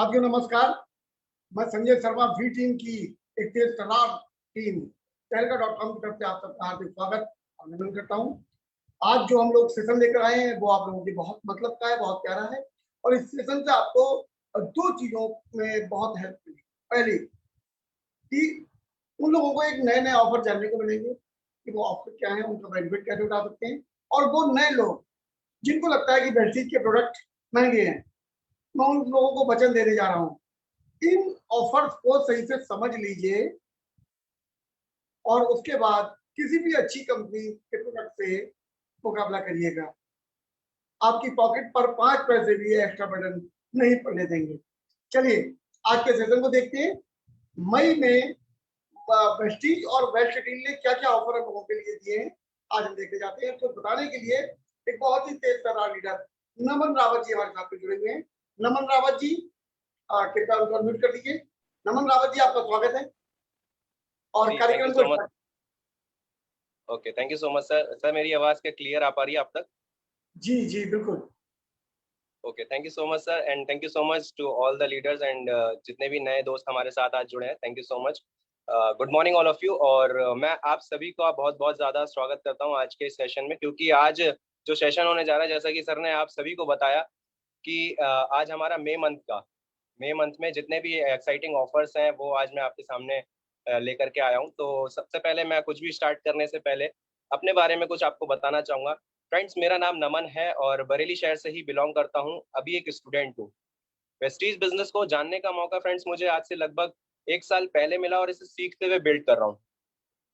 साथियों नमस्कार। मैं संजय शर्मा वी टीम की एक तेज तर्रार टीम Tehelka.com की तरफ से आप सबका हार्दिक स्वागत और अभिनंदन करता हूं। आज जो हम लोग सेशन लेकर आए हैं वो आप लोगों की बहुत मतलब का है, बहुत प्यारा है और इस सेशन से आपको दो चीजों में बहुत हेल्प मिली। पहली कि उन लोगों को एक नए नए ऑफर जानने को मिलेंगे कि वो ऑफर क्या है, उनका बेनिफिट कैसे उठा सकते हैं। और वो नए लोग जिनको लगता है कि वेस्टीज के प्रोडक्ट महंगे हैं, मैं उन लोगों को वचन देने जा रहा हूँ, इन ऑफर्स को सही से समझ लीजिए और उसके बाद किसी भी अच्छी कंपनी के प्रोडक्ट से मुकाबला करिएगा। आपकी पॉकेट पर 5 पैसे भी एक्स्ट्रा बर्डन नहीं पड़ने देंगे। चलिए आज के सेशन को देखते हैं। मई में वेस्टीज और वेस्ट स्टील ने क्या क्या ऑफर हम लोगों के लिए दिए हैं, आज हम देखते जाते हैं। तो बताने के लिए एक बहुत ही तेज तर्रार लीडर नमन रावत जी हमारे साथ में जुड़े हुए हैं। नमन रावत जी, कृपया उनको अनम्यूट कर दीजिए। नमन रावत जी, आपका स्वागत है और जी, थैंक यू कार्यक्रम सो को much. Okay, thank you so much sir. Sir मेरी आवाज क्या क्लियर आ पा रही है आप तक? जी जी बिल्कुल। Okay, thank you so much sir and thank you so much to all the leaders and जितने भी नए दोस्त हमारे साथ आज जुड़े हैं, thank you so much. Good morning all of you. और मैं आप सभी का बहुत बहुत ज़्यादा स्वागत करता हूँ आज के इस सेशन में, क्योंकि आज जो सेशन होने जा रहा है, जैसा कि सर ने आप सभी को बताया कि आज हमारा मई मंथ में जितने भी एक्साइटिंग ऑफर्स हैं वो आज मैं आपके सामने लेकर के आया हूँ। तो सबसे पहले मैं कुछ भी स्टार्ट करने से पहले अपने बारे में कुछ आपको बताना चाहूँगा। फ्रेंड्स, मेरा नाम नमन है और बरेली शहर से ही बिलोंग करता हूँ। अभी एक स्टूडेंट हूँ। वेस्टीज बिजनेस को जानने का मौका फ्रेंड्स मुझे आज से लगभग 1 साल पहले मिला और इसे सीखते हुए बिल्ड कर रहा हूँ।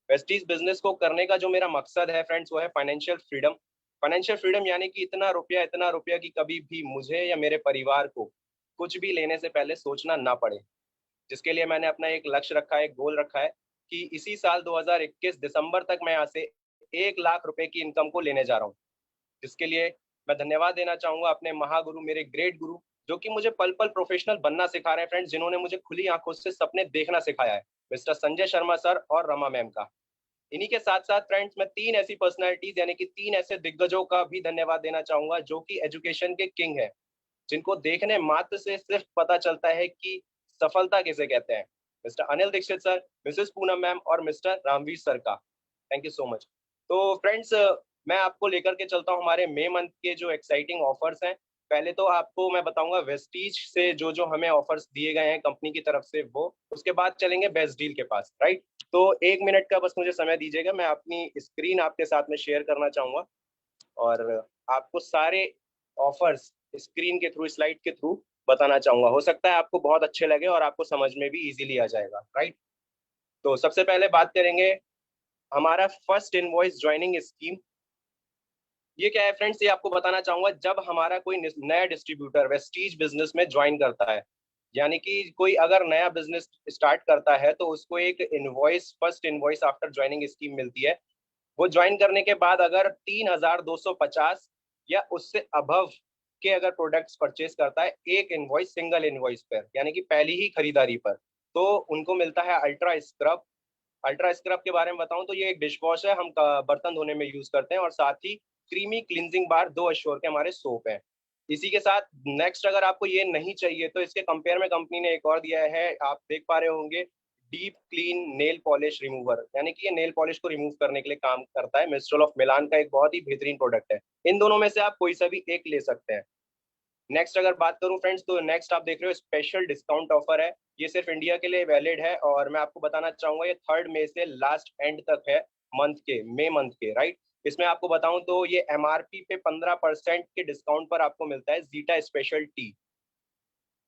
वेस्टीज बिजनेस को करने का जो मेरा मकसद है फ्रेंड्स, वो है फाइनेंशियल फ्रीडम। फाइनेंशियल फ्रीडम यानी कि इतना रुपया कि कभी भी मुझे या मेरे परिवार को कुछ भी लेने से पहले सोचना ना पड़े। जिसके लिए मैंने अपना एक लक्ष्य रखा है, एक गोल रखा है कि इसी साल 2021 दिसंबर तक मैं यहाँ से 1 लाख रुपए की इनकम को लेने जा रहा हूँ। जिसके लिए मैं धन्यवाद देना चाहूंगा अपने महागुरु, मेरे ग्रेट गुरु, जो कि मुझे पल पल प्रोफेशनल बनना सिखा रहे हैं फ्रेंड्स, जिन्होंने मुझे खुली आंखों से सपने देखना सिखाया है, मिस्टर संजय शर्मा सर और रमा मैम का। इन्हीं के साथ साथ फ्रेंड्स मैं 3 ऐसी पर्सनैलिटीज यानी कि 3 ऐसे दिग्गजों का भी धन्यवाद देना चाहूंगा जो कि एजुकेशन के किंग है, जिनको देखने मात्र से सिर्फ पता चलता है कि सफलता किसे कहते हैं। Mr Anil Dikshit sir, Mrs Poonam ma'am और मिस्टर रामवीर सर का थैंक यू सो मच। तो फ्रेंड्स, मैं आपको लेकर के चलता हूँ हमारे मई मंथ के जो एक्साइटिंग ऑफर्स हैं। पहले तो आपको मैं बताऊंगा वेस्टीज से जो जो हमें ऑफर्स दिए गए हैं कंपनी की तरफ से, वो उसके बाद चलेंगे बेस्ट डील के पास, राइट। तो 1 मिनट का बस मुझे समय दीजिएगा, मैं अपनी स्क्रीन आपके साथ में शेयर करना चाहूंगा और आपको सारे ऑफर्स स्क्रीन के थ्रू, स्लाइड के थ्रू बताना चाहूंगा। हो सकता है आपको बहुत अच्छे लगे और आपको समझ में भी इजीली आ जाएगा, राइट। तो सबसे पहले बात करेंगे हमारा फर्स्ट इनवॉइस ज्वाइनिंग स्कीम। ये क्या है फ्रेंड्स, ये आपको बताना चाहूंगा। जब हमारा कोई नया डिस्ट्रीब्यूटर वेस्टीज बिजनेस में ज्वाइन करता है, यानी कि कोई अगर नया बिजनेस स्टार्ट करता है, तो उसको एक invoice, first invoice after joining scheme मिलती है। वो ज्वाइन करने के बाद अगर 3,250 या उससे अबव के अगर प्रोडक्ट्स परचेज करता है एक इनवॉइस, सिंगल इनवॉइस पर, यानी कि पहली ही खरीदारी पर, तो उनको मिलता है अल्ट्रा स्क्रब। अल्ट्रा स्क्रब के बारे में बताऊं तो ये एक डिश वॉश है, हम बर्तन धोने में यूज करते हैं, और साथ ही क्रीमी क्लिनजिंग बार 2 एश्योर के हमारे सोप हैं। इसी के साथ नेक्स्ट, अगर आपको ये नहीं चाहिए तो इसके कंपेयर में कंपनी ने एक और दिया है, आप देख पा रहे होंगे, deep clean nail polish remover, यानी कि ये नेल पॉलिश को रिमूव करने के लिए काम करता है। मिस्ट्रल ऑफ मिलान का एक बहुत ही बेहतरीन प्रोडक्ट है। इन दोनों में से आप कोई सा भी एक ले सकते हैं। नेक्स्ट अगर बात करूं फ्रेंड्स, तो नेक्स्ट आप देख रहे हो स्पेशल डिस्काउंट ऑफर है। ये सिर्फ इंडिया के लिए वैलिड है और मैं आपको बताना चाहूंगा ये 3 मई से लास्ट एंड तक है, मंथ के, मई मंथ के, राइट। इसमें आपको बताऊं तो ये एमआरपी पे 15% के डिस्काउंट पर आपको मिलता है जीटा स्पेशल टी।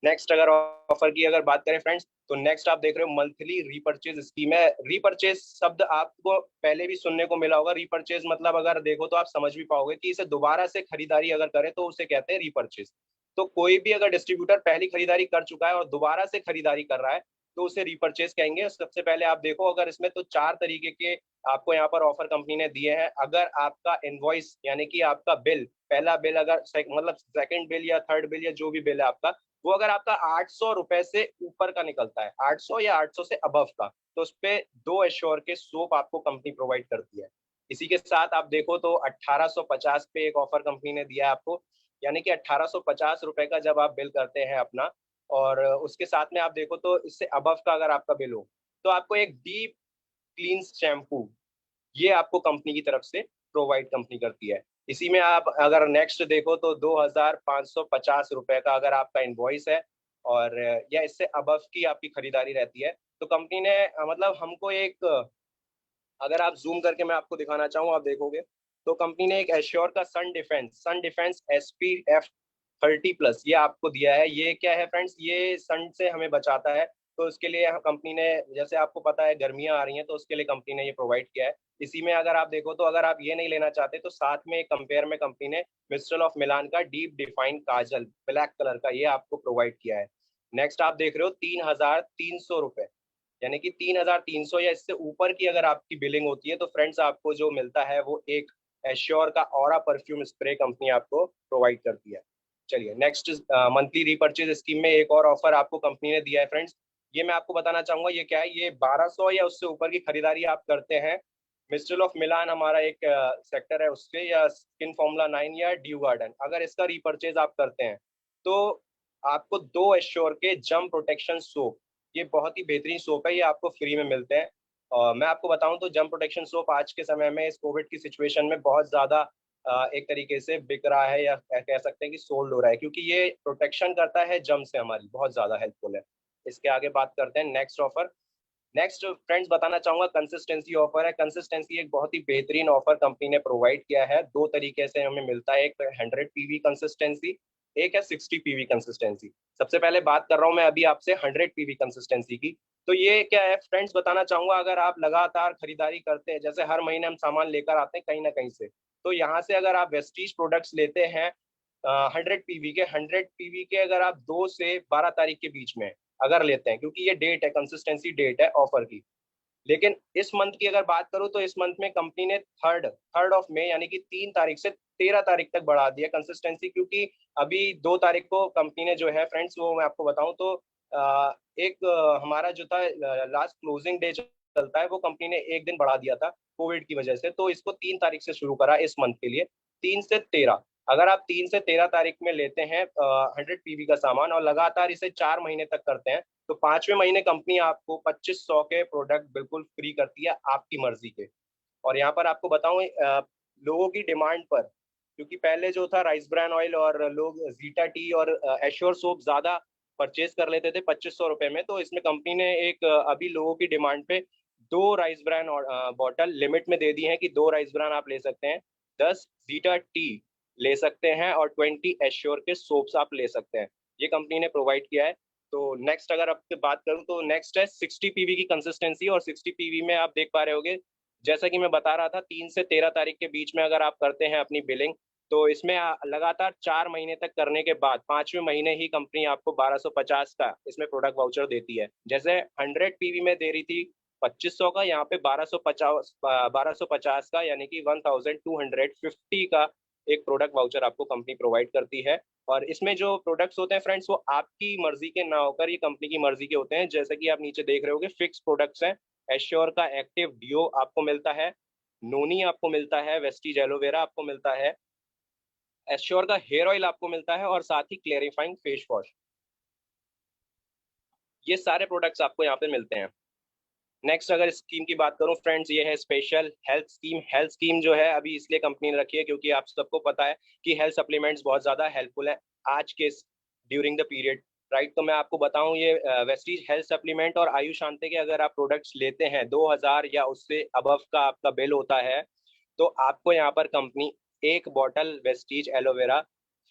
नेक्स्ट अगर ऑफर की अगर बात करें फ्रेंड्स, तो नेक्स्ट आप देख रहे हो मंथली रीपर्चेज स्कीम है। रीपर्चेज शब्द आपको पहले भी सुनने को मिला होगा। रीपर्चेज मतलब अगर देखो तो आप समझ भी पाओगे कि इसे दोबारा से खरीदारी अगर करें तो उसे कहते हैं रीपर्चेज। तो कोई भी अगर डिस्ट्रीब्यूटर पहली खरीदारी कर चुका है और दोबारा से खरीदारी कर रहा है तो उसे रीपर्चेज कहेंगे। सबसे पहले आप देखो, अगर इसमें तो 4 तरीके के आपको यहाँ पर ऑफर कंपनी ने दिए हैं। अगर आपका इनवॉइस यानी कि आपका बिल, पहला बिल अगर मतलब सेकंड बिल या थर्ड बिल या जो भी बिल है आपका, वो अगर आपका 800 रुपए से ऊपर का निकलता है, 800 या 800 से अबव का, तो उस पे 2 एश्योर के सोप आपको कंपनी प्रोवाइड करती है। इसी के साथ आप देखो तो 1850 पे एक ऑफर कंपनी ने दिया है आपको, यानी कि 1850 रुपए का जब आप बिल करते हैं अपना, और उसके साथ में आप देखो तो इससे अबव का अगर आपका बिल हो तो आपको एक डीप क्लीन शैम्पू ये आपको कंपनी की तरफ से प्रोवाइड कंपनी करती है। इसी में आप अगर नेक्स्ट देखो तो 2550 रुपए का अगर आपका इनवॉइस है और या इससे अबव की आपकी खरीदारी रहती है तो कंपनी ने मतलब हमको एक, अगर आप जूम करके मैं आपको दिखाना चाहूँ आप देखोगे तो कंपनी ने एक एश्योर का सन डिफेंस SPF30+ ये आपको दिया है। ये क्या है फ्रेंड्स, ये सन से हमें बचाता है। तो उसके लिए कंपनी ने, जैसे आपको पता है गर्मियां आ रही हैं तो उसके लिए कंपनी ने ये प्रोवाइड किया है। इसी में अगर आप देखो तो अगर आप ये नहीं लेना चाहते तो साथ में कंपेयर में कंपनी ने मिस्ट्रल ऑफ मिलान का डीप डिफाइन काजल ब्लैक कलर का ये आपको प्रोवाइड किया है। नेक्स्ट आप देख रहे हो 3300 रुपए, यानी कि 3300 या इससे ऊपर की अगर आपकी बिलिंग होती है तो फ्रेंड्स आपको जो मिलता है वो एक एश्योर का ऑरा परफ्यूम स्प्रे कंपनी आपको प्रोवाइड करती है। चलिए नेक्स्ट, मंथली रीपर्चेज स्कीम में एक और ऑफर आपको कंपनी ने दिया है फ्रेंड्स। ये मैं आपको बताना चाहूंगा ये क्या है। ये 1200 या उससे ऊपर की खरीदारी आप करते हैं, मिस्ट्रल ऑफ मिलान हमारा एक सेक्टर है उसके, या स्किन फॉर्मूला 9 या ड्यू गार्डन, अगर इसका रीपर्चेज आप करते हैं तो आपको 2 एश्योर के जम प्रोटेक्शन सोप, ये बहुत ही बेहतरीन सोप है, ये आपको फ्री में मिलते हैं। और मैं आपको बताऊं तो जम प्रोटेक्शन सोप आज के समय में इस कोविड की सिचुएशन में बहुत ज़्यादा एक तरीके से बिक रहा है, या कह सकते हैं कि सोल्ड हो रहा है, क्योंकि ये प्रोटेक्शन करता है जम से, हमारी बहुत ज़्यादा हेल्पफुल है। इसके आगे बात करते हैं नेक्स्ट ऑफर। नेक्स्ट फ्रेंड्स बताना चाहूंगा कंसिस्टेंसी ऑफर है। कंसिस्टेंसी एक बहुत ही बेहतरीन ऑफर कंपनी ने प्रोवाइड किया है। 2 तरीके से हमें मिलता है, एक 100 पीवी कंसिस्टेंसी, एक है 60 पीवी कंसिस्टेंसी। सबसे पहले बात कर रहा हूं मैं अभी आपसे 100 पीवी कंसिस्टेंसी की। तो ये क्या है फ्रेंड्स बताना चाहूंगा, अगर आप लगातार खरीदारी करते हैं, जैसे हर महीने हम सामान लेकर आते हैं कहीं ना कहीं से, तो यहाँ से अगर आप वेस्टीज प्रोडक्ट्स लेते हैं 100 पीवी के अगर आप 2 से 12 तारीख के बीच में अगर लेते हैं, क्योंकि ये डेट है, कंसिस्टेंसी डेट है ऑफर की। लेकिन इस मंथ की अगर बात करूं तो इस मंथ में कंपनी ने थर्ड ऑफ मई यानी कि 3 तारीख से 13 तारीख तक बढ़ा दिया कंसिस्टेंसी, क्योंकि अभी 2 तारीख को कंपनी ने जो है फ्रेंड्स, वो मैं आपको बताऊं तो एक हमारा जो था लास्ट क्लोजिंग डे चलता है, वो कंपनी ने एक दिन बढ़ा दिया था कोविड की वजह से, तो इसको 3 तारीख से शुरू करा इस मंथ के लिए, 3 से 13। अगर आप 3 से 13 तारीख में लेते हैं 100 पीवी का सामान और लगातार इसे 4 महीने तक करते हैं तो 5वें महीने कंपनी आपको 2500 के प्रोडक्ट बिल्कुल फ्री करती है आपकी मर्जी के। और यहाँ पर आपको बताऊं लोगों की डिमांड पर, क्योंकि पहले जो था राइस ब्रान ऑयल और लोग जीटा टी और एश्योर सोप ज्यादा परचेज कर लेते थे 2500 रुपए में, तो इसमें कंपनी ने एक अभी लोगों की डिमांड पे 2 राइस ब्रान बॉटल लिमिट में दे दी है कि 2 राइस ब्रान आप ले सकते हैं, 10 जीटा टी ले सकते हैं और 20 एश्योर के सोप्स आप ले सकते हैं। ये कंपनी ने प्रोवाइड किया है। तो नेक्स्ट अगर आपसे बात करूं तो नेक्स्ट है 60 पीवी की कंसिस्टेंसी, और 60 पीवी में आप देख पा रहे होगे जैसा कि मैं बता रहा था 3 से 13 तारीख के बीच में अगर आप करते हैं अपनी बिलिंग, तो इसमें लगातार 4 महीने तक करने के बाद 5वें महीने ही कंपनी आपको 1250 का इसमें प्रोडक्ट वाउचर देती है। जैसे 100 पीवी में दे रही थी 2500 का, यहाँ पे 1250 का यानी कि 1250 का एक प्रोडक्ट वाउचर आपको कंपनी प्रोवाइड करती है। और इसमें जो प्रोडक्ट्स होते हैं फ्रेंड्स वो आपकी मर्जी के ना होकर ये कंपनी की मर्जी के होते हैं। जैसे कि आप नीचे देख रहे होगे फिक्स प्रोडक्ट्स हैं, एश्योर का एक्टिव डिओ आपको मिलता है, नोनी आपको मिलता है, वेस्टीज एलोवेरा आपको मिलता है, एश्योर का हेयर ऑयल आपको मिलता है और साथ ही क्लेरिफाइंग फेस वॉश। ये सारे प्रोडक्ट्स आपको यहाँ पे मिलते हैं। नेक्स्ट अगर स्कीम की बात करूं फ्रेंड्स, ये है special health scheme. Health scheme जो है अभी इसलिए कंपनी ने रखी है क्योंकि आप सबको पता है कि हेल्थ सप्लीमेंट्स बहुत ज़्यादा हेल्पफुल है आज के ड्यूरिंग द पीरियड, राइट। तो मैं आपको बताऊं ये वेस्टीज हेल्थ सप्लीमेंट और आयुष शांति के अगर आप प्रोडक्ट्स लेते हैं 2000 या उससे अबव का आपका बिल होता है तो आपको यहाँ पर कंपनी एक bottle Vestige aloe vera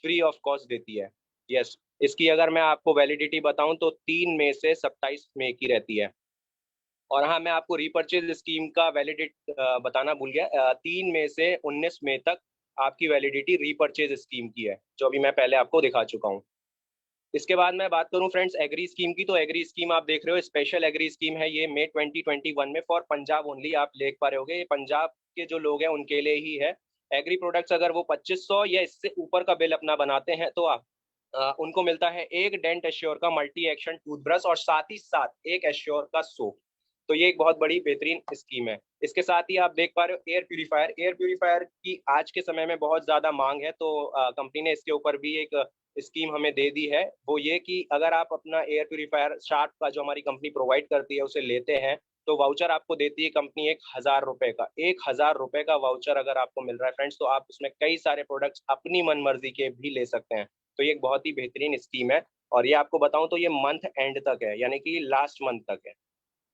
free of cost देती है। यस, इसकी अगर मैं आपको वैलिडिटी बताऊं तो 3 मई से 27 मई की रहती है। और हाँ, मैं आपको रीपर्चेज स्कीम का वैलिडिट बताना भूल गया, 3 मई से 19 मई तक आपकी वैलिडिटी रीपर्चेज स्कीम की है, जो अभी मैं पहले आपको दिखा चुका हूँ। इसके बाद मैं बात करूं फ्रेंड्स एग्री स्कीम की, तो एग्री स्कीम आप देख रहे हो स्पेशल एग्री स्कीम है, ये मई 2021 में फॉर पंजाब ओनली आप देख पा रहे होगे, ये पंजाब के जो लोग हैं उनके लिए ही है। एग्री प्रोडक्ट्स अगर वो 2500 या इससे ऊपर का बिल अपना बनाते हैं तो आप उनको मिलता है एक डेंट एश्योर का मल्टी एक्शन टूथब्रश और साथ ही साथ एक एश्योर का सोप। तो ये एक बहुत बड़ी बेहतरीन स्कीम है। इसके साथ ही आप देख पा रहे हो एयर प्यूरीफायर की आज के समय में बहुत ज्यादा मांग है, तो कंपनी ने इसके ऊपर भी एक स्कीम हमें दे दी है वो ये कि अगर आप अपना एयर प्यूरीफायर शार्प का जो हमारी कंपनी प्रोवाइड करती है उसे लेते हैं तो वाउचर आपको देती है कंपनी 1,000 रुपए का। 1,000 रुपए का वाउचर अगर आपको मिल रहा है फ्रेंड्स, तो आप उसमें कई सारे प्रोडक्ट्स अपनी मन मर्जी के भी ले सकते हैं। तो ये एक बहुत ही बेहतरीन स्कीम है और ये आपको बताऊं तो ये मंथ एंड तक है, यानी कि लास्ट मंथ तक है,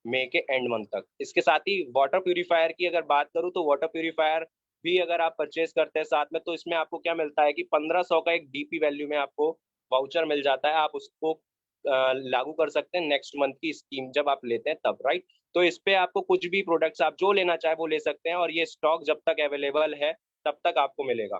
मई के एंड मंथ तक। इसके साथ ही वाटर प्यूरीफायर की अगर बात करूं तो वाटर प्यूरीफायर भी अगर आप परचेज करते हैं साथ में, तो इसमें आपको क्या मिलता है कि 1,500 का एक डीपी वैल्यू में आपको वाउचर मिल जाता है। आप उसको लागू कर सकते हैं नेक्स्ट मंथ की स्कीम जब आप लेते हैं तब, राइट। तो इस पे आपको कुछ भी प्रोडक्ट्स आप जो लेना चाहे वो ले सकते हैं और ये स्टॉक जब तक अवेलेबल है तब तक आपको मिलेगा।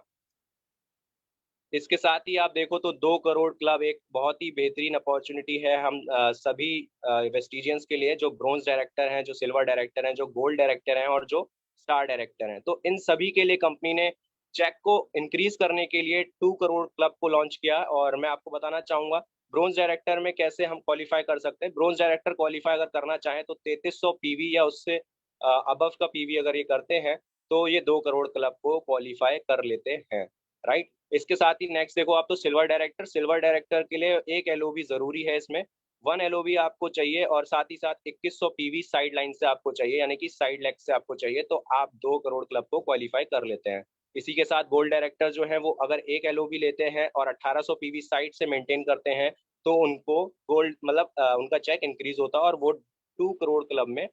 इसके साथ ही आप देखो तो 2 करोड़ क्लब एक बहुत ही बेहतरीन अपॉर्चुनिटी है हम सभी वेस्टिजियंस के लिए, जो ब्रोंज डायरेक्टर हैं, जो सिल्वर डायरेक्टर हैं, जो गोल्ड डायरेक्टर हैं और जो स्टार डायरेक्टर हैं। तो इन सभी के लिए कंपनी ने चेक को इंक्रीज करने के लिए 2 करोड़ क्लब को लॉन्च किया। और मैं आपको बताना चाहूंगा ब्रोंज डायरेक्टर में कैसे हम क्वालिफाई कर सकते हैं। ब्रोंज डायरेक्टर क्वालिफाई अगर करना चाहें तो 3300 पीवी या उससे अबव का पीवी अगर ये करते हैं तो ये 2 करोड़ क्लब को क्वालिफाई कर लेते हैं, राइट। इसके साथ ही नेक्स्ट देखो आप तो सिल्वर डायरेक्टर, सिल्वर डायरेक्टर के लिए एक एलओबी जरूरी है इसमें, 1 एलओबी आपको चाहिए और साथ ही साथ 2100 पीवी साइड लाइन से आपको चाहिए, यानी कि साइड लेग से आपको चाहिए, तो आप 2 करोड़ क्लब को क्वालिफाई कर लेते हैं। इसी के साथ गोल्ड डायरेक्टर जो है वो अगर एक एलओबी लेते हैं और 1800 पीवी साइड से मेंटेन करते हैं तो उनको गोल्ड मतलब उनका चेक इंक्रीज होता है और वो 2 करोड़ क्लब में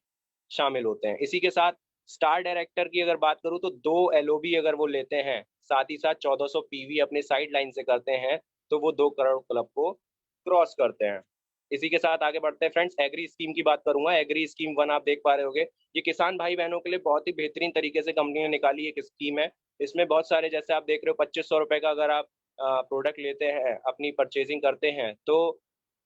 शामिल होते हैं। इसी के साथ स्टार डायरेक्टर की अगर बात करूं तो 2 एलओबी अगर वो लेते हैं साथ ही साथ 1400 पीवी अपने साइड लाइन से करते हैं तो वो 2 करोड़ क्लब को क्रॉस करते हैं। इसी के साथ आगे बढ़ते हैं फ्रेंड्स, एग्री स्कीम की बात करूंगा। एग्री स्कीम 1 आप देख पा रहे होंगे, ये किसान भाई बहनों के लिए बहुत ही बेहतरीन तरीके से कंपनी ने निकाली एक स्कीम है। इसमें बहुत सारे, जैसे आप देख रहे हो 2500 रुपए का अगर आप प्रोडक्ट लेते हैं, अपनी परचेजिंग करते हैं तो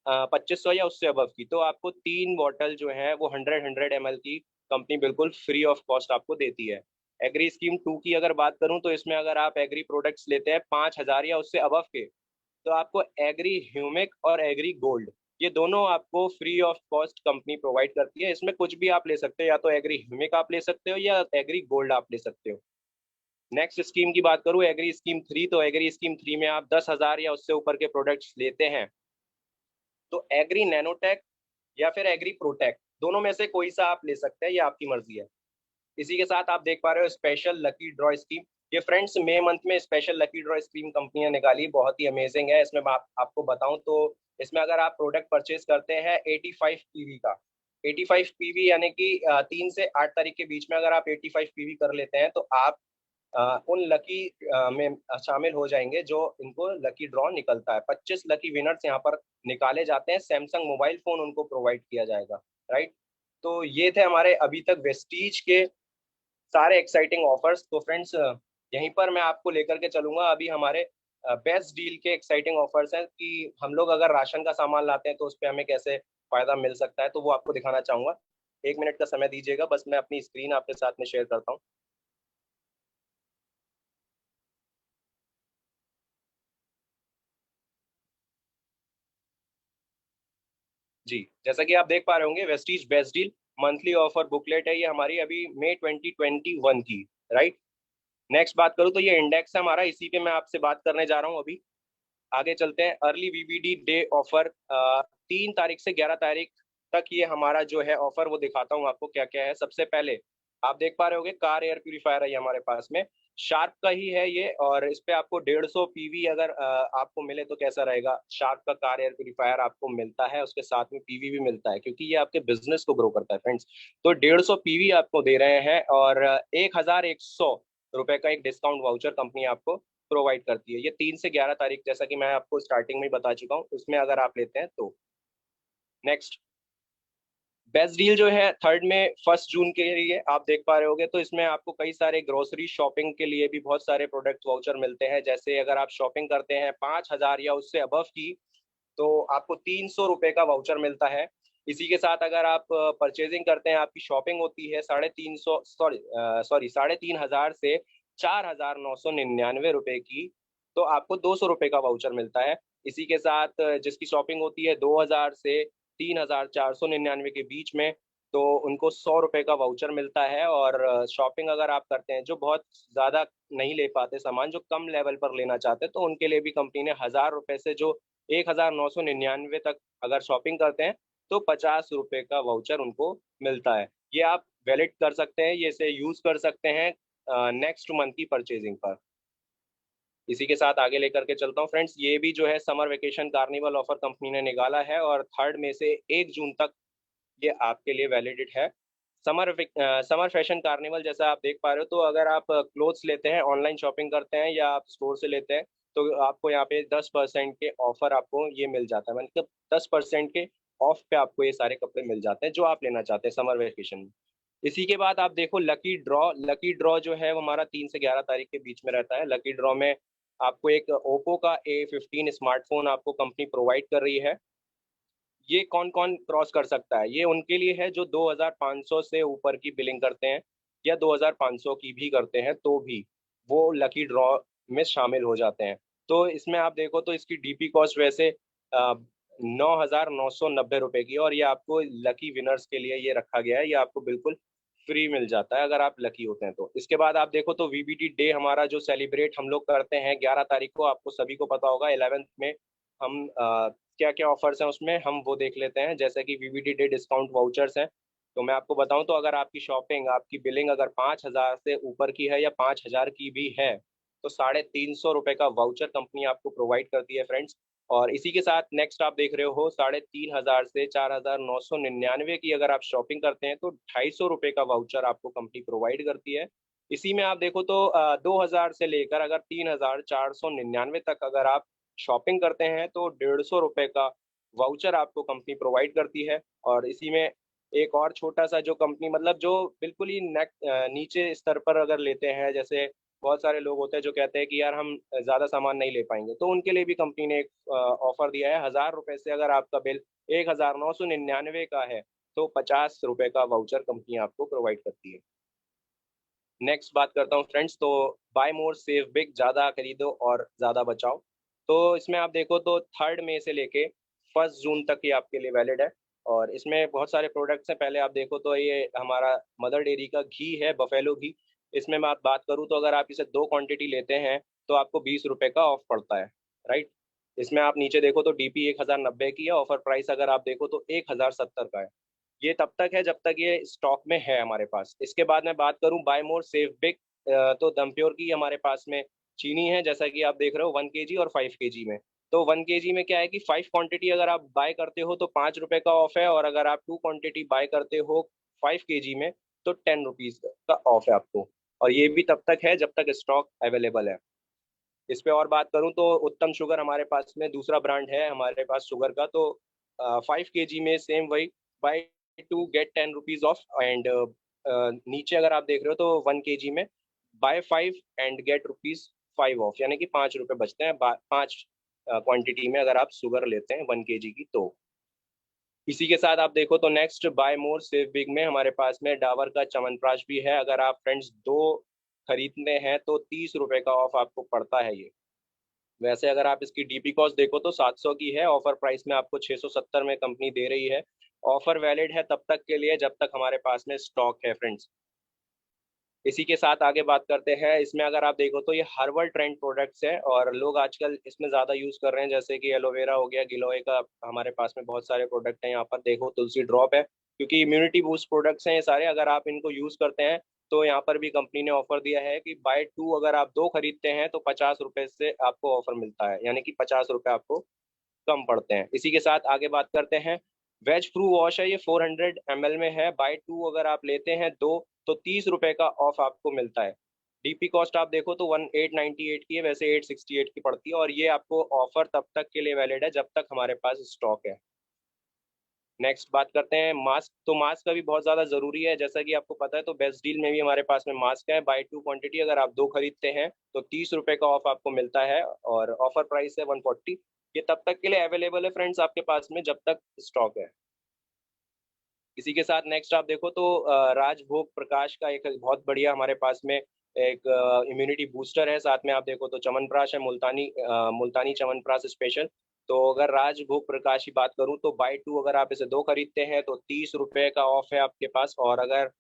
2500 या उससे अबव की, तो आपको 3 बॉटल जो है वो 100 की कंपनी बिल्कुल फ्री ऑफ कॉस्ट आपको देती है। एग्री स्कीम 2 की अगर बात करूं तो इसमें अगर आप एग्री प्रोडक्ट्स लेते हैं 5,000 या उससे अबव के, तो आपको एग्री ह्यूमिक और एग्री गोल्ड ये दोनों आपको free of cost company provide करती है। इसमें कुछ भी आप ले सकते हो, या तो एग्री ह्यूमिक आप ले सकते हो या एग्री गोल्ड आप ले सकते हो। नेक्स्ट स्कीम की बात करूं एग्री स्कीम 3, तो एग्री स्कीम 3 में आप 10,000 या उससे ऊपर के प्रोडक्ट्स लेते हैं तो एग्री नैनोटेक या फिर एग्री प्रोटेक्ट दोनों में से कोई सा आप ले सकते हैं, ये आपकी मर्जी है। इसी के साथ आप देख पा रहे हो स्पेशल लकी ड्रॉ स्कीम। ये फ्रेंड्स मई मंथ में special lucky draw scheme company ने निकाली, बहुत ही अमेजिंग है। इसमें मैं आपको बताऊं तो इसमें अगर आप प्रोडक्ट परचेज करते हैं 85 पीवी का, 85 पीवी यानी कि 3 से 8 तारीख के बीच में अगर आप 85 पीवी कर लेते हैं तो आप उन लकी में शामिल हो जाएंगे जो इनको लकी ड्रॉ निकलता है। 25 लकी विनर्स यहाँ पर निकाले जाते हैं, सैमसंग मोबाइल फोन उनको प्रोवाइड किया जाएगा, राइट। तो ये थे हमारे अभी तक वेस्टीज के सारे एक्साइटिंग ऑफर्स। तो फ्रेंड्स यहीं पर मैं आपको लेकर के चलूंगा अभी हमारे बेस्ट डील के एक्साइटिंग ऑफर्स हैं कि हम लोग अगर राशन का सामान लाते हैं तो उस पर हमें कैसे फायदा मिल सकता है, तो वो आपको दिखाना चाहूंगा। 1 मिनट का समय दीजिएगा, बस मैं अपनी स्क्रीन आपके साथ में शेयर करता हूँ। जी, जैसा कि आप देख पा रहे होंगे Vestige best deal monthly offer booklet है, ये हमारी अभी मई 2021 की, राइट। नेक्स्ट बात करूँ तो ये इंडेक्स है हमारा, इसी पे मैं आपसे बात करने जा रहा हूँ अभी। आगे चलते हैं, अर्ली वीबीडी डे ऑफर 3 तारीख से 11 तारीख तक ये हमारा जो है ऑफर वो दिखाता हूँ आपको क्या क्या है। सबसे पहले आप देख पा रहे होंगे कार एयर प्यूरीफायर है ये हमारे पास में, शार्प का ही है ये, और इस पे आपको 150 पीवी अगर आपको मिले तो कैसा रहेगा। शार्प का कार एयर प्यूरीफायर आपको मिलता है, उसके साथ में पीवी भी मिलता है क्योंकि ये आपके बिजनेस को ग्रो करता है फ्रेंड्स। तो 150 पीवी आपको दे रहे हैं और 1,100 रुपए का एक डिस्काउंट वाउचर कंपनी आपको प्रोवाइड करती है। ये 3 से 11 तारीख, जैसा कि मैं आपको स्टार्टिंग में बता चुका हूँ, उसमें अगर आप लेते हैं तो। नेक्स्ट बेस्ट डील जो है 3rd में 1 जून के लिए आप देख पा रहे होंगे, तो इसमें आपको कई सारे ग्रोसरी शॉपिंग के लिए भी बहुत सारे प्रोडक्ट वाउचर मिलते हैं। जैसे अगर आप शॉपिंग करते हैं 5,000 या उससे अबव की तो आपको 300 रुपए का वाउचर मिलता है। इसी के साथ अगर आप परचेजिंग करते हैं, आपकी शॉपिंग होती है 350 सॉरी 3,500 से 4,999 रुपए की, तो आपको 200 रुपए का वाउचर मिलता है। इसी के साथ जिसकी शॉपिंग होती है 2,000 से 3,499 के बीच में, तो उनको 100 रुपये का वाउचर मिलता है। और शॉपिंग अगर आप करते हैं, जो बहुत ज़्यादा नहीं ले पाते सामान, जो कम लेवल पर लेना चाहते हैं, तो उनके लिए भी कंपनी ने 1000 रुपये से जो 1999 तक अगर शॉपिंग करते हैं तो 50 रुपये का वाउचर उनको मिलता है। ये आप वैलिड कर सकते हैं, ये इसे यूज़ कर सकते हैं नेक्स्ट मंथ की परचेजिंग पर। इसी के साथ आगे लेकर के चलता हूँ फ्रेंड्स। ये भी जो है summer vacation carnival offer company ने निकाला है और 3 मई से 1 जून तक ये आपके लिए वैलिडिट है। समर फैशन कार्निवल जैसा आप देख पा रहे हो, तो अगर आप क्लोथ्स लेते हैं, ऑनलाइन शॉपिंग करते हैं या आप स्टोर से लेते हैं, तो आपको यहाँ पे 10% के ऑफर आपको ये मिल जाता है। मतलब 10% के ऑफ पे आपको ये सारे कपड़े मिल जाते हैं जो आप लेना चाहते हैं समर वेकेशन में। इसी के बाद आप देखो लकी ड्रॉ। लकी ड्रॉ जो है वो हमारा 3 से 11 तारीख के बीच में रहता है। लकी ड्रॉ में आपको एक ओप्पो का A15 स्मार्टफोन आपको कंपनी प्रोवाइड कर रही है। ये कौन कौन क्रॉस कर सकता है? ये उनके लिए है जो 2500 से ऊपर की बिलिंग करते हैं या 2500 की भी करते हैं, तो भी वो लकी ड्रॉ में शामिल हो जाते हैं। तो इसमें आप देखो तो इसकी डीपी कॉस्ट वैसे 9,990 रुपये की है, और ये आपको लकी विनर्स के लिए ये रखा गया है। ये आपको बिल्कुल फ्री मिल जाता है अगर आप लकी होते हैं तो। इसके बाद आप देखो तो वीबीटी डे हमारा जो सेलिब्रेट हम लोग करते हैं 11 तारीख को, आपको सभी को पता होगा। 11th में हम क्या क्या ऑफर्स हैं उसमें हम वो देख लेते हैं, जैसे कि वीवीडी डे डिस्काउंट वाउचर्स हैं। तो मैं आपको बताऊं तो अगर आपकी शॉपिंग, आपकी बिलिंग अगर 5000 से ऊपर की है या 5000 की भी है, तो 350 रुपये का वाउचर कंपनी आपको प्रोवाइड करती है फ्रेंड्स। और इसी के साथ नेक्स्ट आप देख रहे हो 3500 से 4999 की अगर आप शॉपिंग करते हैं तो 250 रुपये का वाउचर आपको कंपनी प्रोवाइड करती है। इसी में आप देखो तो 2000 से लेकर अगर 3499 तक अगर आप शॉपिंग करते हैं तो 150 रुपये का वाउचर आपको कंपनी प्रोवाइड करती है। और इसी में एक और छोटा सा जो कंपनी, मतलब जो बिल्कुल ही नीचे स्तर पर अगर लेते हैं, जैसे बहुत सारे लोग होते हैं जो कहते हैं कि यार हम ज़्यादा सामान नहीं ले पाएंगे, तो उनके लिए भी कंपनी ने एक ऑफर दिया है। 1000 रुपये से अगर आपका बिल 1999 का है तो 50 रुपये का वाउचर कंपनी आपको प्रोवाइड करती है। नेक्स्ट बात करता हूँ फ्रेंड्स, तो बाय मोर सेव बिग, ज़्यादा खरीदो और ज़्यादा बचाओ। तो इसमें आप देखो तो 3 मई से लेके 1 जून तक ये आपके लिए वैलिड है। और इसमें बहुत सारे प्रोडक्ट्स हैं। पहले आप देखो तो ये हमारा मदर डेयरी का घी है, बफेलो घी। इसमें मैं बात करूँ तो अगर आप इसे 2 क्वांटिटी लेते हैं तो आपको 20 रुपये का ऑफ पड़ता है, राइट। इसमें आप नीचे देखो तो डीपी 1090 की है, ऑफर प्राइस अगर आप देखो तो 1070 का है। ये तब तक है जब तक ये स्टॉक में है हमारे पास। इसके बाद मैं बात करूं बाय मोर सेव बिग, तो दमप्योर की हमारे पास में चीनी है, जैसा कि आप देख रहे हो 1 kg और 5 kg में। तो 1 kg में क्या है कि 5 क्वांटिटी अगर आप बाय करते हो तो 5 रुपये का ऑफ है, और अगर आप 2 क्वांटिटी बाय करते हो 5 kg में तो 10 रुपीज का ऑफ है आपको। और ये भी तब तक है जब तक स्टॉक अवेलेबल है। इस पे और बात करूं तो उत्तम शुगर हमारे पास में दूसरा ब्रांड है हमारे पास शुगर का। तो 5 kg में सेम वही, buy 2 get 10 rupees off. And नीचे अगर आप देख रहे हो तो 1 kg में buy 5 and get rupees 5 off, यानी कि 5 रुपये बचते हैं 5 क्वांटिटी में अगर आप शुगर लेते हैं 1 kg की। तो इसी के साथ आप देखो तो नेक्स्ट बाय मोर सेव बिग में हमारे पास में डाबर का च्यवनप्राश भी है। अगर आप फ्रेंड्स 2 खरीदते हैं तो 30 रुपये का ऑफ आपको पड़ता है ये। वैसे अगर आप इसकी डीपी कॉस्ट देखो तो 700 की है, ऑफर प्राइस में आपको 670 में कंपनी दे रही है। ऑफर वैलिड है तब तक के लिए जब तक हमारे पास में स्टॉक है फ्रेंड्स। इसी के साथ आगे बात करते हैं। इसमें अगर आप देखो तो ये हर्बल ट्रेंड प्रोडक्ट्स हैं और लोग आजकल इसमें ज़्यादा यूज़ कर रहे हैं, जैसे कि एलोवेरा हो गया, गिलोय का हमारे पास में बहुत सारे प्रोडक्ट हैं। यहाँ पर देखो तुलसी ड्रॉप है, क्योंकि इम्यूनिटी बूस्ट प्रोडक्ट्स हैं ये सारे। अगर आप इनको यूज़ करते हैं तो यहाँ पर भी कंपनी ने ऑफर दिया है कि बाय 2 अगर आप 2 खरीदते हैं तो 50 रुपये से आपको ऑफर मिलता है, यानी कि 50 रुपये आपको कम पड़ते हैं। इसी के साथ आगे बात करते हैं। वेज फ्रू वॉश है, ये 400 ml में है। बाय 2 अगर आप लेते हैं 2 तो 30 रुपये का ऑफ आपको मिलता है। डीपी कॉस्ट आप देखो तो 898 की है, वैसे 868 की पड़ती है। और ये आपको ऑफर तब तक के लिए वैलिड है जब तक हमारे पास स्टॉक है। नेक्स्ट बात करते हैं मास्क। तो मास्क का भी बहुत ज़्यादा ज़रूरी है, जैसा कि आपको पता है। तो बेस्ट डील में भी हमारे पास में मास्क है। बाय 2 क्वांटिटी अगर आप 2 खरीदते हैं तो 30 रुपये का ऑफ आपको मिलता है, और ऑफर प्राइस है 140। ये तब तक के लिए अवेलेबल है फ्रेंड्स आपके पास में जब तक स्टॉक है। इसी के साथ नेक्स्ट आप देखो तो राजभोग प्रकाश का एक बहुत बढ़िया हमारे पास में एक इम्यूनिटी बूस्टर है। साथ में आप देखो तो च्यवनप्राश है, मुल्तानी मुल्तानी च्यवनप्राश स्पेशल। तो अगर राजभोग प्रकाश की बात करूं तो बाय 2 अगर आप इसे 2 खरीदते हैं तो 30 रुपए का ऑफ है आपके पास। और अगर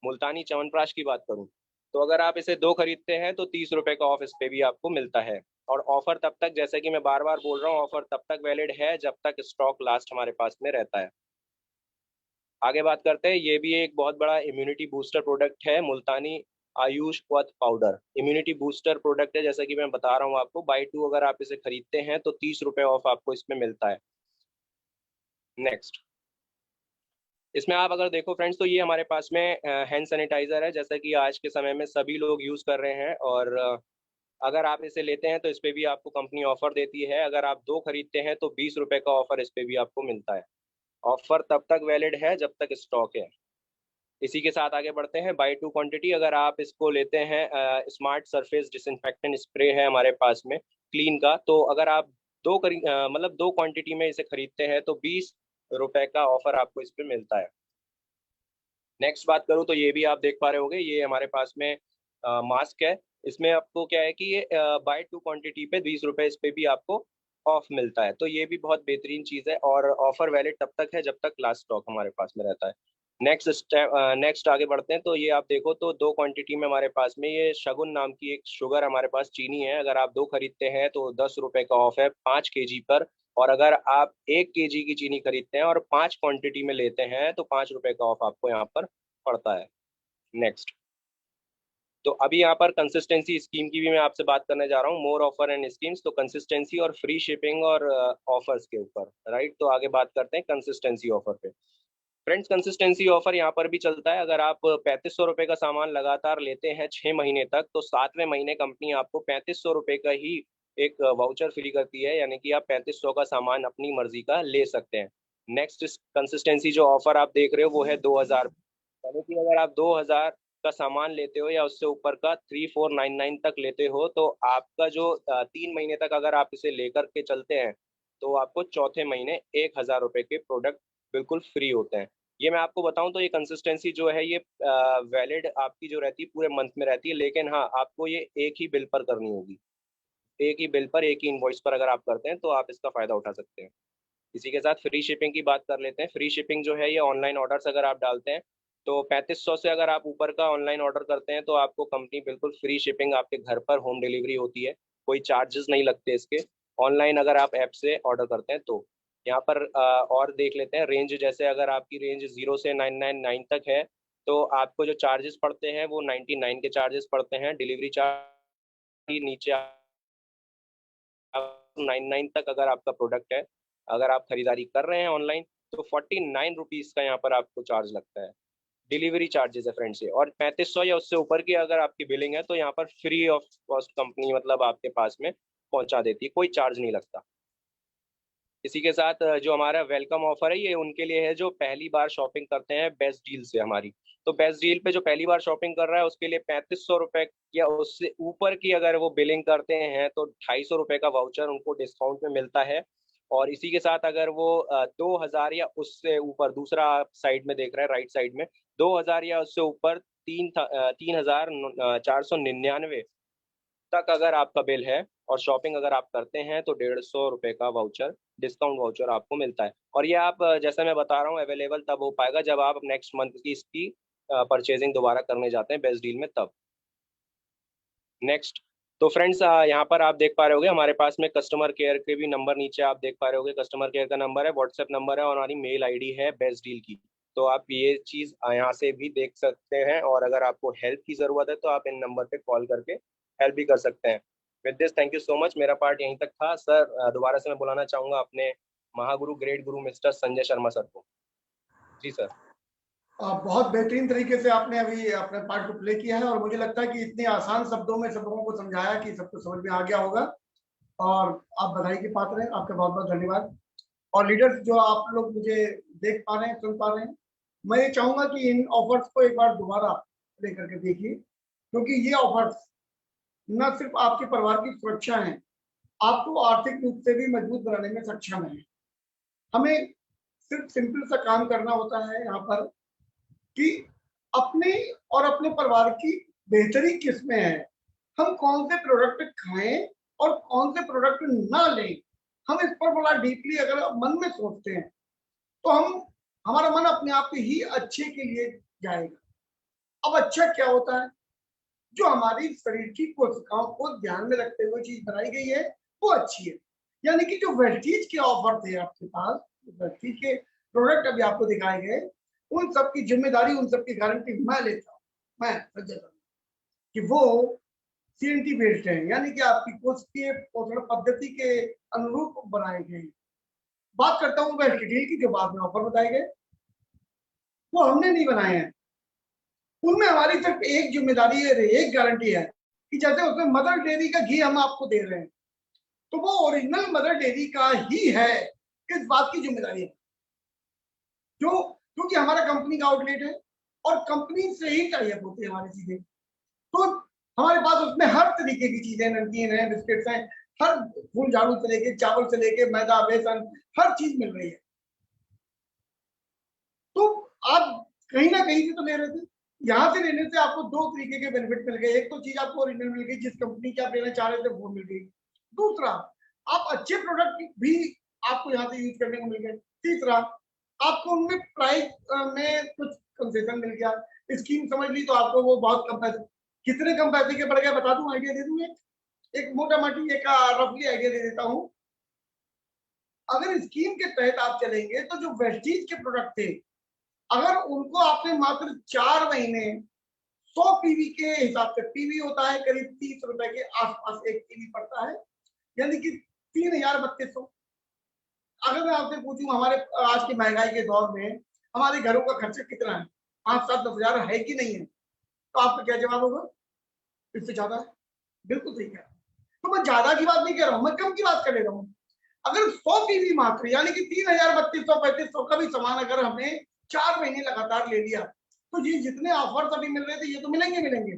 मुल्तानी च्यवनप्राश की बात करूं तो अगर आप इसे 2 खरीदते हैं तो 30 रुपए का ऑफ इस पे भी आपको मिलता है। और ऑफर तब तक, जैसे कि मैं बार बार बोल रहा हूँ, ऑफर तब तक वैलिड है जब तक स्टॉक लास्ट हमारे पास में रहता है। आगे बात करते हैं, ये भी एक बहुत बड़ा इम्यूनिटी बूस्टर प्रोडक्ट है, मुल्तानी आयुष पथ पाउडर। इम्यूनिटी बूस्टर प्रोडक्ट है, जैसा कि मैं बता रहा हूँ आपको, बाय 2 अगर आप इसे खरीदते हैं तो 30 रुपए ऑफ आपको इसमें मिलता है। नेक्स्ट, इसमें आप अगर देखो फ्रेंड्स तो ये हमारे पास में हैंड सैनिटाइजर है, जैसा कि आज के समय में सभी लोग यूज कर रहे हैं। और अगर आप इसे लेते हैं तो इस पे भी आपको कंपनी ऑफर देती है। अगर आप 2 खरीदते हैं तो 20 रुपए का ऑफर इस पे भी आपको मिलता है। ऑफर तब तक वैलिड है जब तक स्टॉक है। इसी के साथ आगे बढ़ते हैं, बाय 2 क्वांटिटी अगर आप इसको लेते हैं, स्मार्ट सरफेस डिसइंफेक्टेंट स्प्रे है हमारे पास में क्लीन का, तो अगर आप मतलब 2 क्वांटिटी में इसे खरीदते हैं तो 20 रुपए का ऑफर आपको इस पे मिलता है। नेक्स्ट बात करूँ तो ये भी आप देख पा रहे होंगे, ये हमारे पास में मास्क है। इसमें आपको क्या है कि ये बाय 2 क्वांटिटी पे 20 रुपए इस पे भी आपको ऑफ मिलता है। तो ये भी बहुत बेहतरीन चीज़ है और ऑफर वैलिड तब तक है जब तक लास्ट स्टॉक हमारे पास में रहता है। नेक्स्ट आगे बढ़ते हैं, तो ये आप देखो तो 2 क्वांटिटी में हमारे पास में ये शगुन नाम की एक शुगर हमारे पास चीनी है। अगर आप 2 खरीदते हैं तो 10 रुपए का ऑफ है 5 केजी पर। और अगर आप 1 केजी की चीनी खरीदते हैं और 5 क्वांटिटी में लेते हैं तो 5 रुपए का ऑफ आपको यहाँ पर पड़ता है। नेक्स्ट, तो अभी यहाँ पर कंसिस्टेंसी स्कीम की भी मैं आपसे बात करने जा रहा हूँ, मोर ऑफर एंड स्कीम्स। तो कंसिस्टेंसी और फ्री शिपिंग और ऑफर्स के ऊपर, राइट। तो आगे बात करते हैं कंसिस्टेंसी ऑफर पे। फ्रेंड्स, कंसिस्टेंसी ऑफर यहाँ पर भी चलता है। अगर आप 3500 रुपये का सामान लगातार लेते हैं 6 महीने तक, तो 7वें महीने कंपनी आपको 3500 रुपये का ही एक वाउचर फ्री करती है, यानी कि आप 3500 का सामान अपनी मर्जी का ले सकते हैं। नेक्स्ट कंसिस्टेंसी जो ऑफर आप देख रहे हो वो है 2000, यानी कि अगर आप 2000 का सामान लेते हो या उससे ऊपर का 3499 तक लेते हो तो आपका जो 3 महीने तक अगर आप इसे लेकर के चलते हैं तो आपको चौथे महीने 1000 रुपये के प्रोडक्ट बिल्कुल फ्री होते हैं। ये मैं आपको बताऊं तो ये कंसिस्टेंसी जो है ये वैलिड आपकी जो रहती है पूरे मंथ में रहती है, लेकिन हाँ आपको ये एक ही बिल पर करनी होगी। एक ही बिल पर, एक ही इनवॉइस पर अगर आप करते हैं तो आप इसका फायदा उठा सकते हैं। इसी के साथ फ्री शिपिंग की बात कर लेते हैं। फ्री शिपिंग जो है ये ऑनलाइन ऑर्डर्स अगर आप डालते हैं तो 3500 से अगर आप ऊपर का ऑनलाइन ऑर्डर करते हैं तो आपको कंपनी बिल्कुल फ्री शिपिंग आपके घर पर होम डिलीवरी होती है, कोई चार्जेस नहीं लगते इसके। ऑनलाइन अगर आप ऐप से ऑर्डर करते हैं तो यहाँ पर और देख लेते हैं रेंज। जैसे अगर आपकी रेंज 0 से 999 तक है तो आपको जो चार्जेस पड़ते हैं वो 99 के चार्जेस पड़ते हैं। डिलीवरी चार्ज नीचे 99 तक अगर आपका प्रोडक्ट है, अगर आप खरीदारी कर रहे हैं ऑनलाइन तो 49 रुपीज़ का यहाँ पर आपको चार्ज लगता है, डिलीवरी चार्जेस है फ्रेंड्स से। और 3500 या उससे ऊपर की अगर आपकी बिलिंग है तो यहाँ पर फ्री ऑफ कॉस्ट कंपनी मतलब आपके पास में पहुंचा देती है, कोई चार्ज नहीं लगता। इसी के साथ जो हमारा वेलकम ऑफर है ये उनके लिए है जो पहली बार शॉपिंग करते हैं बेस्ट डील से हमारी। तो बेस्ट डील पे जो पहली बार शॉपिंग कर रहा है उसके लिए 3500 रुपये या उससे ऊपर की अगर वो बिलिंग करते हैं तो 250 रुपये का वाउचर उनको डिस्काउंट में मिलता है। और इसी के साथ अगर वो 2000 या उससे ऊपर, दूसरा साइड में देख रहे हैं राइट साइड में, 2000 या उससे ऊपर 3499 तक अगर आपका बिल है और शॉपिंग अगर आप करते हैं तो 150 रुपये का वाउचर, डिस्काउंट वाउचर आपको मिलता है। और ये आप जैसा मैं बता रहा हूँ अवेलेबल तब हो पाएगा जब आप नेक्स्ट मंथ की इसकी परचेजिंग दोबारा करने जाते हैं बेस्ट डील में तब। नेक्स्ट, तो फ्रेंड्स यहाँ पर आप देख पा रहे होगे हमारे पास में कस्टमर केयर के भी नंबर नीचे आप देख पा रहे होगे। कस्टमर केयर का नंबर है, व्हाट्सएप नंबर है और हमारी मेल आईडी है बेस्ट डील की। तो आप ये चीज़ यहाँ से भी देख सकते हैं और अगर आपको हेल्प की ज़रूरत है तो आप इन नंबर पे कॉल करके हेल्प भी कर सकते हैं। With this thank you so much, मेरा पार्ट यहीं तक था। सर दोबारा से मैं बुलाना चाहूँगा अपने महागुरु ग्रेट गुरु मिस्टर संजय शर्मा सर को। जी सर। बहुत बेहतरीन तरीके से आपने अभी अपने पार्ट को प्ले किया है और मुझे लगता है कि इतने आसान शब्दों में सब लोगों को समझाया कि सबको समझ में आ गया होगा और आप बधाई के पात्र हैं। आपका बहुत बहुत धन्यवाद। और लीडर्स जो आप लोग मुझे देख पा रहे हैं, सुन पा रहे हैं, मैं ये चाहूंगा कि इन ऑफर्स को एक बार दोबारा लेकर के देखिए, क्योंकि ये ऑफर्स न सिर्फ आपके परिवार की सुरक्षा है, आपको आर्थिक रूप से भी मजबूत बनाने में सक्षम है। हमें सिर्फ सिंपल सा काम करना होता है यहाँ पर कि अपने और अपने परिवार की बेहतरी किसमें है, हम कौन से प्रोडक्ट खाएं और कौन से प्रोडक्ट ना लें, हम इस पर बड़ा डीपली अगर मन में सोचते हैं तो हमारा मन अपने आप ही अच्छे के लिए जाएगा। अब अच्छा क्या होता है? जो हमारी शरीर की कोशिकाओं को ध्यान में रखते हुए चीज बनाई गई है वो अच्छी है। यानी कि जो वेस्टीज के ऑफर थे आपके पास, वेस्टीज के प्रोडक्ट अभी आपको दिखाए गए, उन सब की जिम्मेदारी, उन सब की गारंटी मैं लेता हूँ, मैं संजय शर्मा, कि वो सीएनटी बेस्ड है, यानी कि आपकी कोशिकीय पोषण पद्धति के अनुरूप बनाए गए। बात करता हूँ वेस्टीज की, जो बाद में ऑफर बताए गए, वो हमने नहीं बनाए हैं। उनमें हमारी सिर्फ एक जिम्मेदारी है, एक गारंटी है कि जैसे उसमें मदर डेयरी का घी हम आपको दे रहे हैं तो वो ओरिजिनल मदर डेयरी का ही है, इस बात की जिम्मेदारी है। क्योंकि हमारा कंपनी का आउटलेट है और कंपनी से ही टाइप होती है हमारी चीजें, तो हमारे पास उसमें हर तरीके की चीजें, नमकीन है, बिस्किट्स हैं, हर फूल झाड़ू से लेके चावल से लेके मैदा, बेसन, हर चीज मिल रही है। तो आप कहीं ना कहीं से तो ले रहे थे, यहाँ से लेने से आपको दो तरीके के बेनिफिट मिल गए। एक तो चीज आपको ओरिजिनल मिल गई, जिस कंपनी की आप लेना चाह रहे थे वो मिल गई। दूसरा, आप अच्छे प्रोडक्ट भी आपको यहाँ से यूज करने को मिल गए। तीसरा, आपको उनमें प्राइस में कुछ कंसेशन मिल गया। स्कीम समझ ली तो आपको वो बहुत कम पैसे, कितने कम पैसे के पड़ गए बता दूं, आइडिया दे दूं। एक मोटा मोटी एक रफली आइडिया दे देता हूँ। अगर स्कीम के तहत आप चलेंगे तो जो वेस्टीज के प्रोडक्ट थे, अगर उनको आपने मात्र 4 महीने 100 पीवी के हिसाब से, पीवी होता है करीब 30 रुपए के आसपास एक पीवी पड़ता है, यानी कि 3,3200। अगर मैं आपसे पूछूं हमारे आज की महंगाई के दौर में हमारे घरों का खर्चा कितना है, 5-7-10 हजार है कि नहीं है, तो आपका क्या जवाब होगा? इससे ज्यादा है। बिल्कुल सही है। तो मैं ज्यादा की बात नहीं कह रहा हूँ, मैं कम की बात कर रहा हूँ। अगर 100 पीवी मात्र, यानी कि 3,3200-3,500 का भी सामान अगर हमने 4 महीने लगातार ले लिया तो ये जितने ऑफर्स अभी मिल रहे थे ये तो मिलेंगे।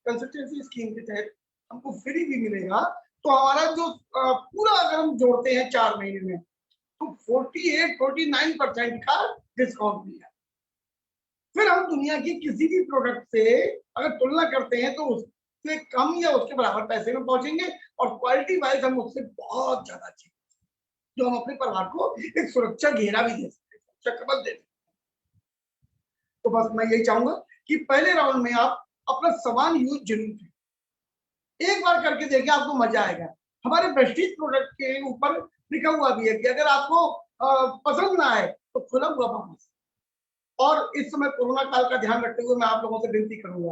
कंसिस्टेंसी स्कीम के तहत हमको फ्री भी मिलेगा। तो हमारा जो पूरा अगर हम जोड़ते हैं 4 महीने में तो 48-49% का डिस्काउंट मिला। फिर हम दुनिया की किसी भी प्रोडक्ट से अगर तुलना करते हैं तो उससे कम या उसके बराबर पैसे में पहुंचेंगे और क्वालिटी वाइज हम उससे बहुत ज्यादा अच्छे, जो हम अपने परिवार को एक सुरक्षा घेरा भी दे सकते हैं, सुरक्षा कवच दे सकते हैं। तो बस मैं यही चाहूंगा कि पहले राउंड में आप अपना सामान यूज जरूर करें, एक बार करके देखिए, आपको मजा आएगा। हमारे प्रेस्टीज प्रोडक्ट के ऊपर लिखा हुआ भी है कि अगर आपको पसंद ना आए तो खुला हुआ वापस। और इस समय कोरोना काल का ध्यान रखते हुए मैं आप लोगों से विनती करूंगा,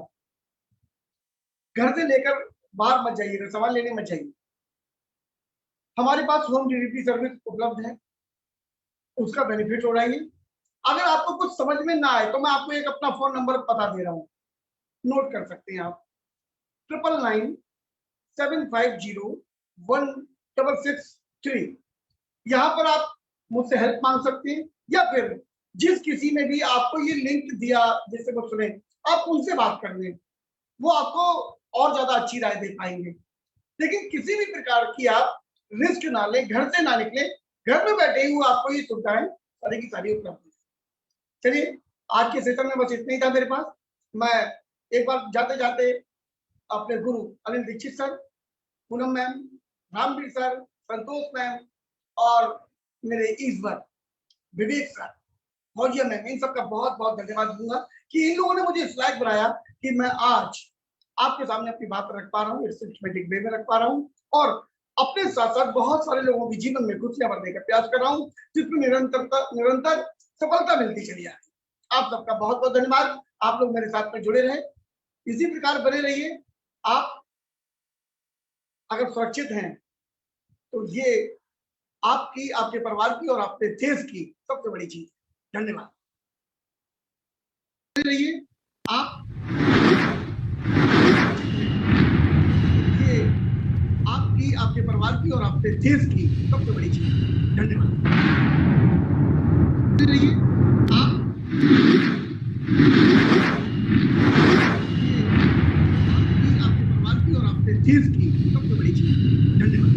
घर से लेकर बाहर मत जाइएगा, सामान लेने मत जाइए। हमारे पास होम डिलीवरी सर्विस उपलब्ध है, उसका बेनिफिट उठाइए। अगर आपको कुछ समझ में ना आए तो मैं आपको एक अपना फोन नंबर बता दे रहा हूँ, नोट कर सकते हैं आप, 9997501663। यहाँ पर आप मुझसे हेल्प मांग सकते हैं, या फिर जिस किसी ने भी आपको ये लिंक दिया जिससे वो सुने, आप उनसे बात कर लें, वो आपको और ज्यादा अच्छी राय दे पाएंगे। लेकिन किसी भी प्रकार की आप रिस्क ना लें, घर से ना निकले, घर में बैठे हुए आपको ये सुविधाएं सारी की सारी उपलब्ध है। चलिए, आज के सेशन में बस इतना ही था मेरे पास। मैं एक बार जाते जाते अपने गुरु Anil Dikshit sir, Poonam ma'am, Ramveer sir, Santosh ma'am और मेरे ईश्वर विवेक सर, मौजिया मैम, इन सबका बहुत बहुत धन्यवाद दूंगा कि इन लोगों ने मुझे इस लायक बनाया कि मैं आज आपके सामने अपनी बात रख पा रहा हूँ, सिस्टमेटिक वे में रख पा रहा हूँ और अपने साथ साथ बहुत सारे लोगों के जीवन में खुशियां भरने का प्रयास कर रहा हूँ, जिसमें निरंतर सफलता मिलती चली आ रही। आप सबका बहुत बहुत धन्यवाद। आप लोग मेरे साथ में जुड़े रहे, इसी प्रकार बने रहिए। आप अगर सुरक्षित हैं तो ये आपकी, आपके परिवार की और आपके देश की सबसे बड़ी चीज। धन्यवाद। रहिए आप, ये आपकी, आपके परिवार की और आपके देश की सबसे बड़ी चीज। धन्यवाद। रहिए आप, आपके परिवार की और आपके देश की सबसे बड़ी चीज। धन्यवाद।